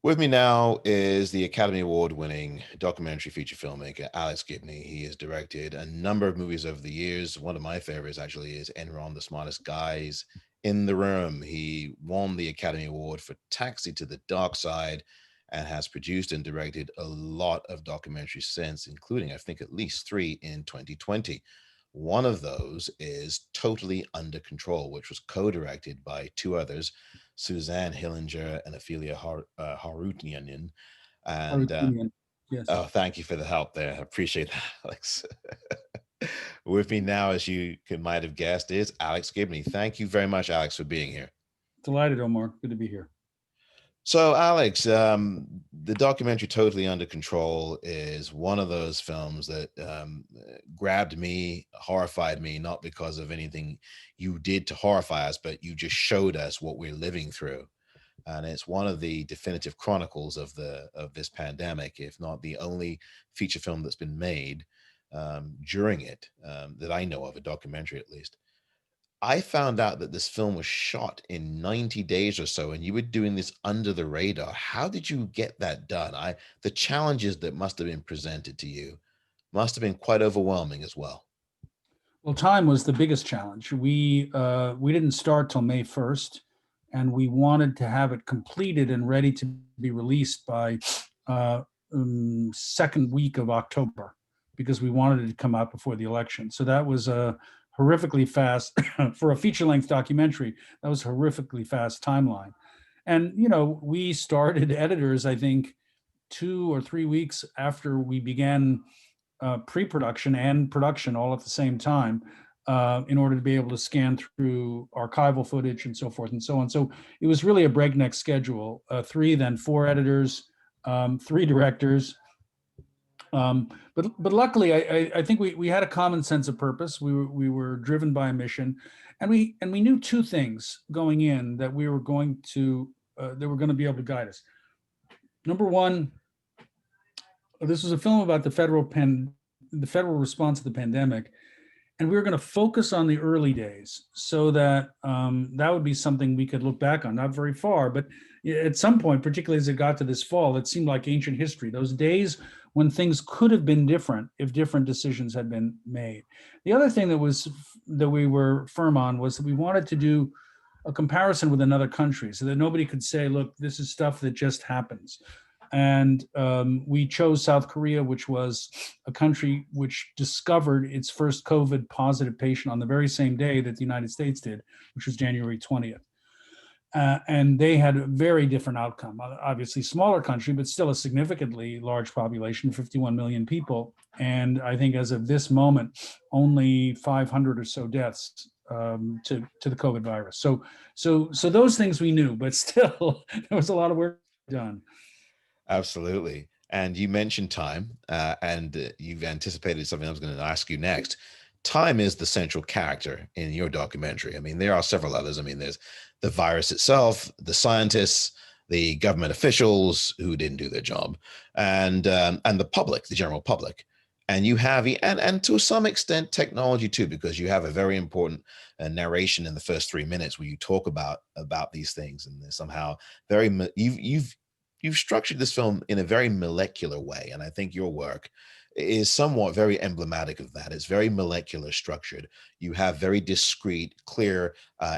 With me now is the Academy Award winning documentary feature filmmaker, Alex Gibney. He has directed a number of movies over the years. One of my favorites actually is Enron, the Smartest Guys in the Room. He won the Academy Award for Taxi to the Dark Side and has produced and directed a lot of documentaries since, including, I think, at least three in 2020. One of those is Totally Under Control, which was co-directed by two others, Suzanne Hillinger and Ophelia Harutunian. And Arutunian. oh, Yes. thank you for the help there. I appreciate that, Alex. With me now, as might have guessed, is Alex Gibney. Thank you very much, Alex, for being here. Delighted, Omar. Good to be here. So, Alex, the documentary "Totally Under Control" is one of those films that grabbed me, horrified me, not because of anything you did to horrify us, but you just showed us what we're living through, and it's one of the definitive chronicles of this pandemic, if not the only feature film that's been made during it that I know of, a documentary at least. I found out that this film was shot in 90 days or so, and you were doing this under the radar. How did you get that done? The challenges that must have been presented to you must have been quite overwhelming as well. Well, time was the biggest challenge. We didn't start till May 1st, and we wanted to have it completed and ready to be released by second week of October, because we wanted it to come out before the election. So that was a horrifically fast for a feature-length documentary. That was a horrifically fast timeline. And we started editors, I think, 2 or 3 weeks after we began pre-production and production all at the same time, in order to be able to scan through archival footage and so forth and so on. So it was really a breakneck schedule. Three, then four editors, three directors. But luckily, I think we had a common sense of purpose. We were driven by a mission, and we knew two things going in that we were going to be able to guide us. Number one, this was a film about the federal response to the pandemic, and we were going to focus on the early days, so that that would be something we could look back on. Not very far, but at some point, particularly as it got to this fall, it seemed like ancient history. Those days when things could have been different if different decisions had been made. The other thing that we were firm on was that we wanted to do a comparison with another country, so that nobody could say, "Look, this is stuff that just happens." And we chose South Korea, which was a country which discovered its first COVID positive patient on the very same day that the United States did, which was January 20th. And they had a very different outcome. Obviously, smaller country, but still a significantly large population, 51 million people. And I think as of this moment, only 500 or so deaths to the COVID virus. So those things we knew, but still, there was a lot of work done. Absolutely. And you mentioned time, and you've anticipated something I was going to ask you next. Time is the central character in your documentary. I mean, there are several others. I mean, there's the virus itself, the scientists, the government officials who didn't do their job, and the public, the general public. And you have, and to some extent, technology too, because you have a very important narration in the first 3 minutes where you talk about these things, and they're somehow very you've structured this film in a very molecular way, and I think your work is somewhat very emblematic of that. It's very molecular structured. You have very discrete, clear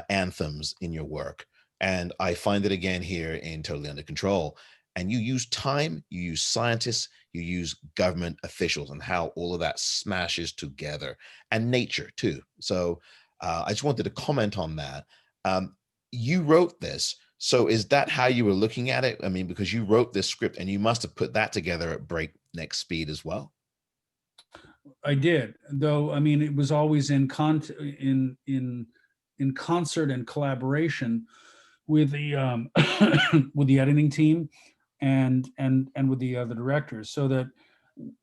anthems in your work, and I find it again here in Totally Under Control. And you use time, you use scientists, you use government officials, and how all of that smashes together, and nature too. So I just wanted to comment on that. You wrote this. So is that how you were looking at it? I mean, because you wrote this script and you must have put that together at breakneck speed as well. I did, though. I mean, it was always in concert and collaboration with the with the editing team and with the other directors, so that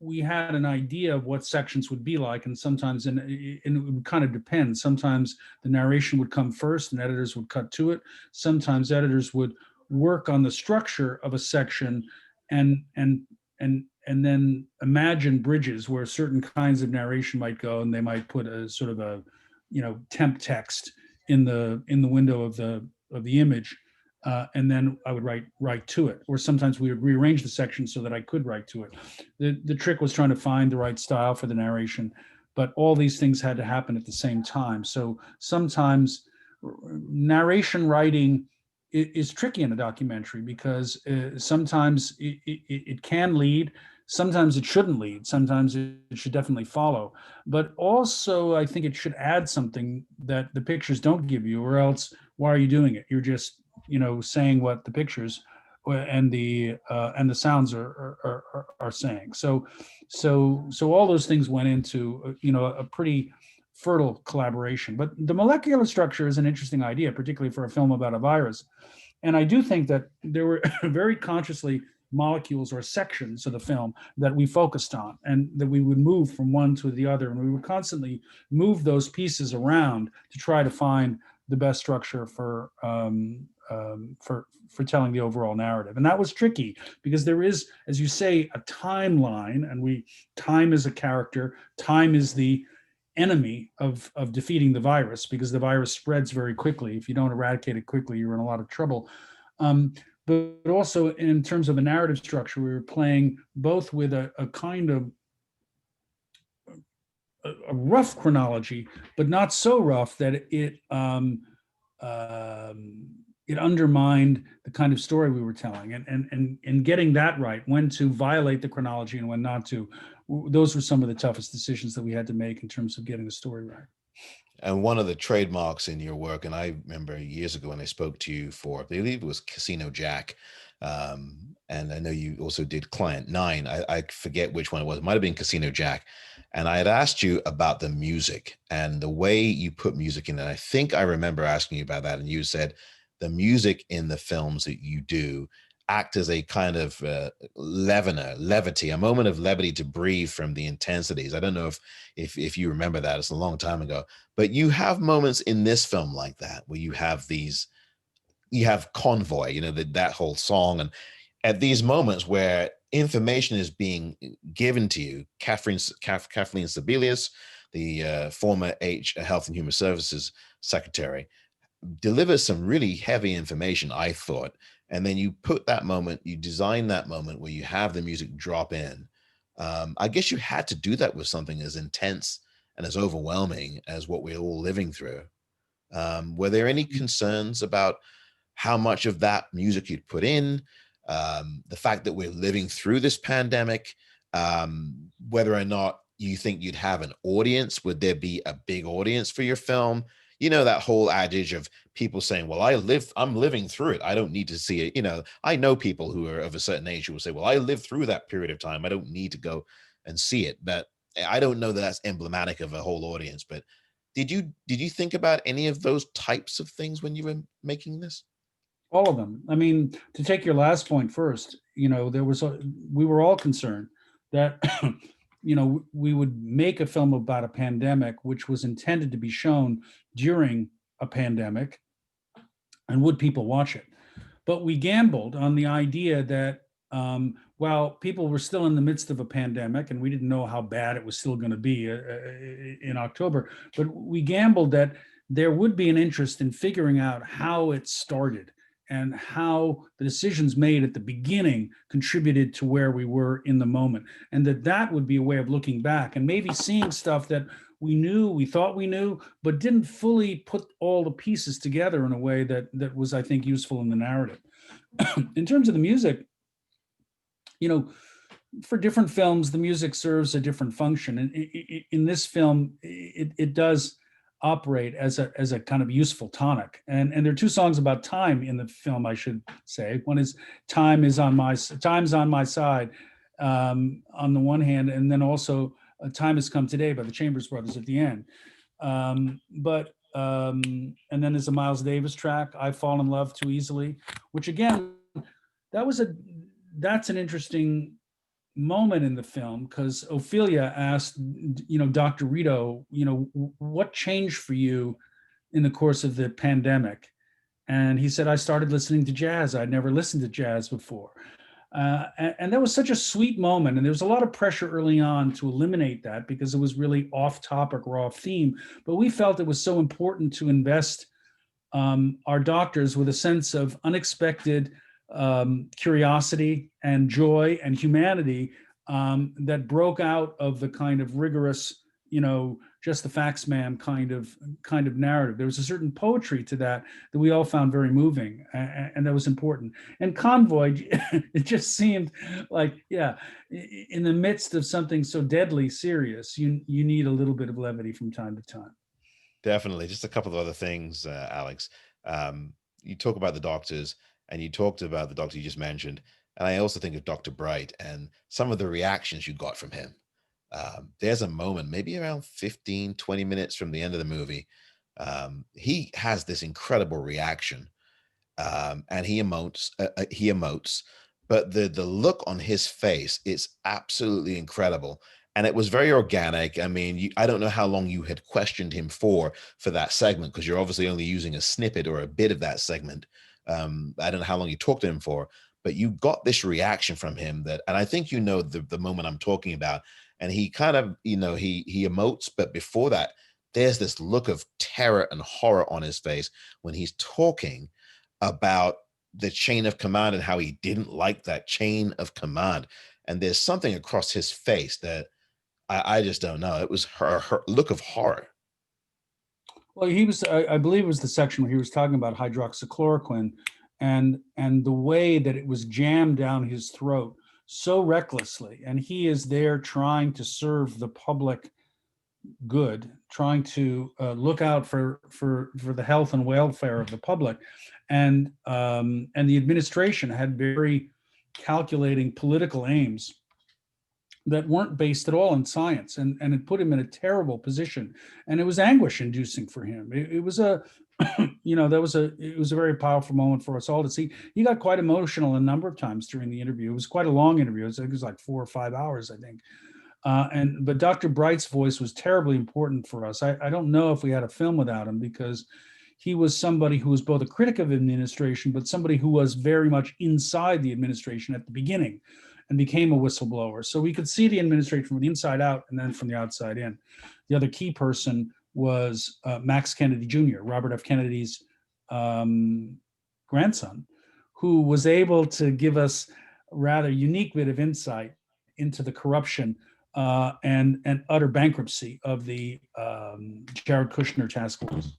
we had an idea of what sections would be like. And sometimes, and it would kind of depend. Sometimes the narration would come first, and editors would cut to it. Sometimes editors would work on the structure of a section, and then imagine bridges where certain kinds of narration might go, and they might put a sort of a temp text in the window of the image, and then I would write to it. Or sometimes we would rearrange the section so that I could write to it. The trick was trying to find the right style for the narration, but all these things had to happen at the same time. So sometimes narration writing is tricky in a documentary because sometimes it can lead, sometimes it shouldn't lead, sometimes it should definitely follow. But also, I think it should add something that the pictures don't give you, or else why are you doing it? You're just saying what the pictures and the sounds are saying. So all those things went into a pretty fertile collaboration. But the molecular structure is an interesting idea, particularly for a film about a virus. And I do think that there were very consciously molecules or sections of the film that we focused on, and that we would move from one to the other, and we would constantly move those pieces around to try to find the best structure for telling the overall narrative. And that was tricky because there is, as you say, a timeline, and time is a character, time is the enemy of defeating the virus, because the virus spreads very quickly. If you don't eradicate it quickly, you're in a lot of trouble. But also in terms of a narrative structure, we were playing both with a kind of a rough chronology, but not so rough that it undermined the kind of story we were telling, and getting that right, when to violate the chronology and when not to. Those were some of the toughest decisions that we had to make in terms of getting the story right. And one of the trademarks in your work, and I remember years ago when I spoke to you for, I believe it was Casino Jack, and I know you also did Client 9. I forget which one it was. It might have been Casino Jack. And I had asked you about the music and the way you put music in. And I think I remember asking you about that. And you said the music in the films that you do act as a kind of levity, a moment of levity to breathe from the intensities. I don't know if you remember that. It's a long time ago. But you have moments in this film like that, where you have Convoy, that whole song. And at these moments where information is being given to you, Kathleen Sebelius, the former Health and Human Services Secretary, delivers some really heavy information, I thought. And then you design that moment where you have the music drop in. I guess you had to do that with something as intense and as overwhelming as what we're all living through. Were there any concerns about how much of that music you'd put in, the fact that we're living through this pandemic, whether or not you think you'd have an audience? Would there be a big audience for your film? That whole adage of people saying, well, I'm living through it, I don't need to see it. I know people who are of a certain age who will say, well, I lived through that period of time, I don't need to go and see it. But I don't know that that's emblematic of a whole audience. But did you think about any of those types of things when you were making this? All of them. I mean, to take your last point first, we were all concerned that we would make a film about a pandemic, which was intended to be shown during a pandemic, and would people watch it? But we gambled on the idea that while people were still in the midst of a pandemic, and we didn't know how bad it was still going to be in October, but we gambled that there would be an interest in figuring out how it started and how the decisions made at the beginning contributed to where we were in the moment. And that would be a way of looking back and maybe seeing stuff that we thought we knew, but didn't fully put all the pieces together in a way that was, I think, useful in the narrative. In terms of the music, for different films, the music serves a different function. And in this film, it does operate as a kind of useful tonic. And there are two songs about time in the film, I should say. One is Time's on My Side, on the one hand, and then also Time Has Come Today by the Chambers Brothers at the end. And then there's a Miles Davis track, I Fall in Love Too Easily, which again, that's an interesting moment in the film, because Ophelia asked, Dr. Rito, what changed for you in the course of the pandemic? And he said, I started listening to jazz. I'd never listened to jazz before. And that was such a sweet moment. And there was a lot of pressure early on to eliminate that because it was really off topic or off theme. But we felt it was so important to invest our doctors with a sense of unexpected curiosity and joy and humanity that broke out of the kind of rigorous, just the facts, ma'am, kind of narrative. There was a certain poetry to that we all found very moving, and that was important. And Convoy, it just seemed like, yeah, in the midst of something so deadly serious, you need a little bit of levity from time to time. Definitely. Just a couple of other things, Alex. You talk about the doctors, and you talked about the doctor you just mentioned. And I also think of Dr. Bright and some of the reactions you got from him. There's a moment, maybe around 15, 20 minutes from the end of the movie. He has this incredible reaction, and he emotes, but the look on his face is absolutely incredible. And it was very organic. I mean, I don't know how long you had questioned him for that segment, because you're obviously only using a snippet or a bit of that segment. I don't know how long you talked to him for, but you got this reaction from him and I think the moment I'm talking about. And he kind of, he emotes, but before that, there's this look of terror and horror on his face when he's talking about the chain of command and how he didn't like that chain of command. And there's something across his face that I just don't know. It was her look of horror. Well, I believe it was the section where he was talking about hydroxychloroquine and the way that it was jammed down his throat so recklessly. And he is there trying to serve the public good, trying to look out for the health and welfare of the public. And the administration had very calculating political aims that weren't based at all on science, and it put him in a terrible position, and it was anguish inducing for him. It was a it was a very powerful moment for us all to see. He got quite emotional a number of times during the interview. It was quite a long interview. It was like 4 or 5 hours, I think. But Dr. Bright's voice was terribly important for us. I don't know if we had a film without him, because he was somebody who was both a critic of administration, but somebody who was very much inside the administration at the beginning and became a whistleblower. So we could see the administration from the inside out and then from the outside in. The other key person was Max Kennedy Jr., Robert F. Kennedy's grandson, who was able to give us a rather unique bit of insight into the corruption and utter bankruptcy of the Jared Kushner task force.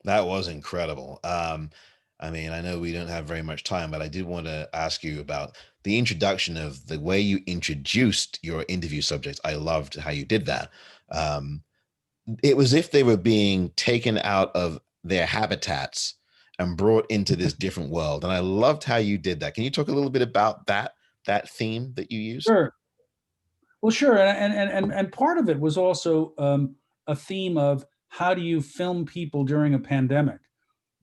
That was incredible. I mean, I know we don't have very much time, but I did want to ask you about the introduction of the way you introduced your interview subjects. I loved how you did that. It was if they were being taken out of their habitats and brought into this different world. And I loved how you did that. Can you talk a little bit about that theme that you used? Sure. Well, sure. And part of it was also a theme of how do you film people during a pandemic?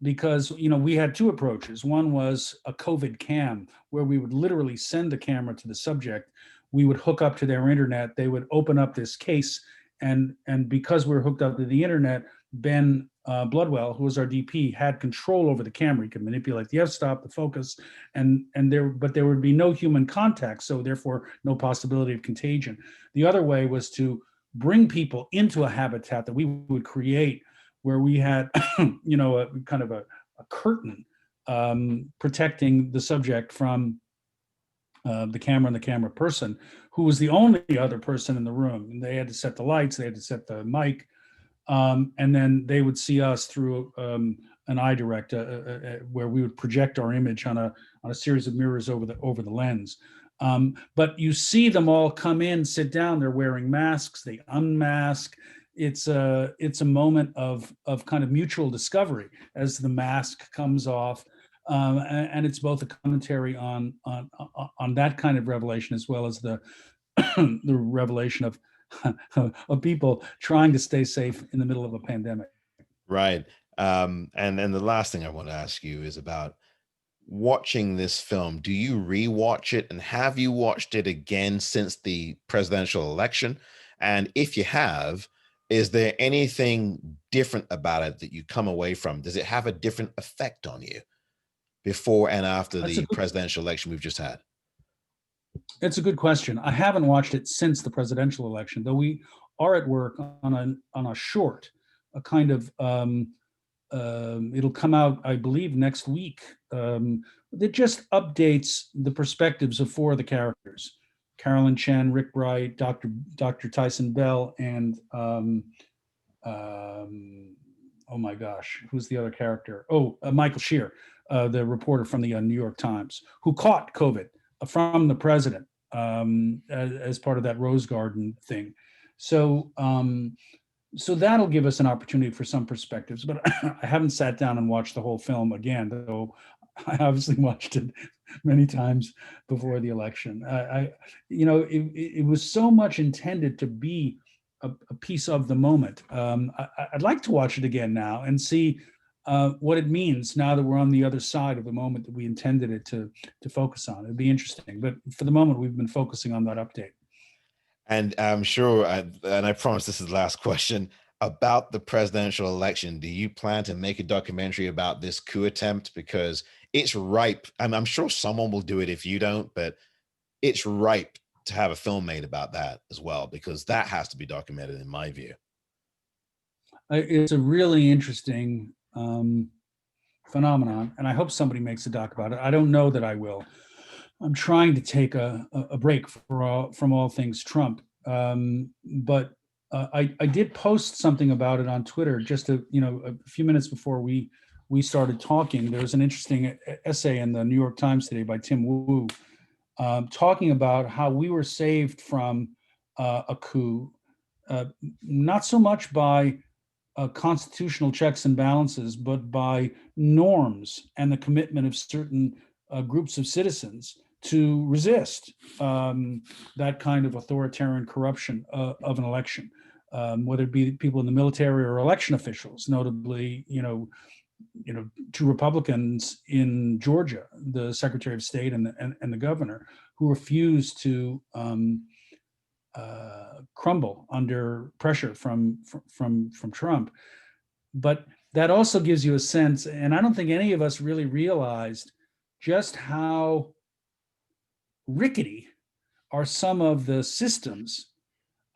Because we had two approaches. One was a COVID cam, where we would literally send a camera to the subject. We would hook up to their internet. They would open up this case, and because we were hooked up to the internet, Ben Bloodwell, who was our DP, had control over the camera. He could manipulate the f-stop, the focus, but there would be no human contact, so therefore no possibility of contagion. The other way was to bring people into a habitat that we would create, where we had, a kind of a curtain protecting the subject from the camera and the camera person, who was the only other person in the room. And they had to set the lights, they had to set the mic, and then they would see us through an iDirect, where we would project our image on a series of mirrors over the lens. But you see them all come in, sit down. They're wearing masks. They unmask. It's a moment of kind of mutual discovery as the mask comes off, and it's both a commentary on that kind of revelation, as well as the the revelation of people trying to stay safe in the middle of a pandemic. Right. And the last thing I want to ask you is about watching this film. Do you rewatch it, and have you watched it again since the presidential election? And if you have, is there anything different about it that you come away from? Does it have a different effect on you before and after the presidential election we've just had? It's a good question. I haven't watched it since the presidential election, though we are at work on a short, a kind of It'll come out, I believe, next week. That just updates the perspectives of four of the characters: Carolyn Chen, Rick Bright, Dr. Tyson Bell, and oh my gosh, who's the other character? Oh, Michael Shear, the reporter from the New York Times, who caught COVID from the president as part of that Rose Garden thing. So, so that'll give us an opportunity for some perspectives. But I haven't sat down and watched the whole film again, though I obviously watched it many times before the election. It was so much intended to be a piece of the moment. I'd like to watch it again now and see what it means now that we're on the other side of the moment that we intended it to focus on. It'd be interesting. But for the moment, we've been focusing on that update. And I'm sure, and I promise this is the last question, about the presidential election. Do you plan to make a documentary about this coup attempt? Because it's ripe. I'm sure someone will do it if you don't, but it's ripe to have a film made about that as well, because that has to be documented in my view. It's a really interesting phenomenon, and I hope somebody makes a doc about it. I don't know that I will. I'm trying to take a break from all things Trump, but I did post something about it on Twitter just a few minutes before we started talking. There was an interesting essay in the New York Times today by Tim Wu, talking about how we were saved from a coup, not so much by constitutional checks and balances, but by norms and the commitment of certain groups of citizens to resist that kind of authoritarian corruption of an election, whether it be people in the military or election officials, notably, two Republicans in Georgia, the Secretary of State and the governor, who refused to crumble under pressure from Trump. But that also gives you a sense, and I don't think any of us really realized just how rickety are some of the systems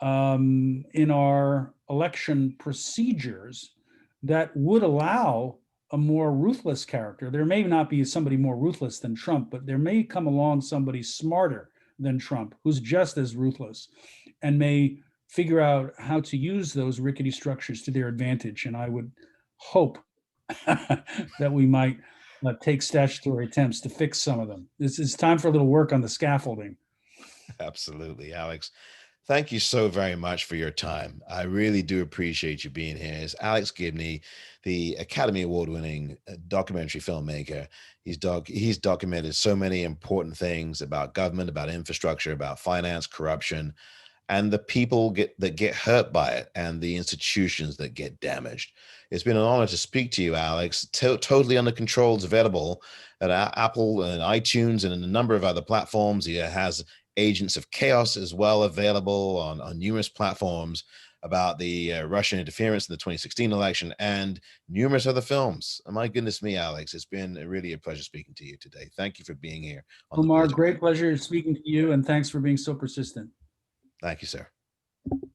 in our election procedures that would allow a more ruthless character. There may not be somebody more ruthless than Trump, but there may come along somebody smarter than Trump who's just as ruthless and may figure out how to use those rickety structures to their advantage. And I would hope that we might take statutory attempts to fix some of them. This is time for a little work on the scaffolding. Absolutely, Alex. Thank you so very much for your time. I really do appreciate you being here. It's Alex Gibney, the Academy Award-winning documentary filmmaker. He's documented so many important things about government, about infrastructure, about finance, corruption, and the people that get hurt by it, and the institutions that get damaged. It's been an honor to speak to you, Alex. Totally Under Control is available at Apple and iTunes and a number of other platforms. He has Agents of Chaos as well available on numerous platforms about the Russian interference in the 2016 election and numerous other films. Oh, my goodness me, Alex, it's been really a pleasure speaking to you today. Thank you for being here. Omar, great pleasure speaking to you, and thanks for being so persistent. Thank you, sir.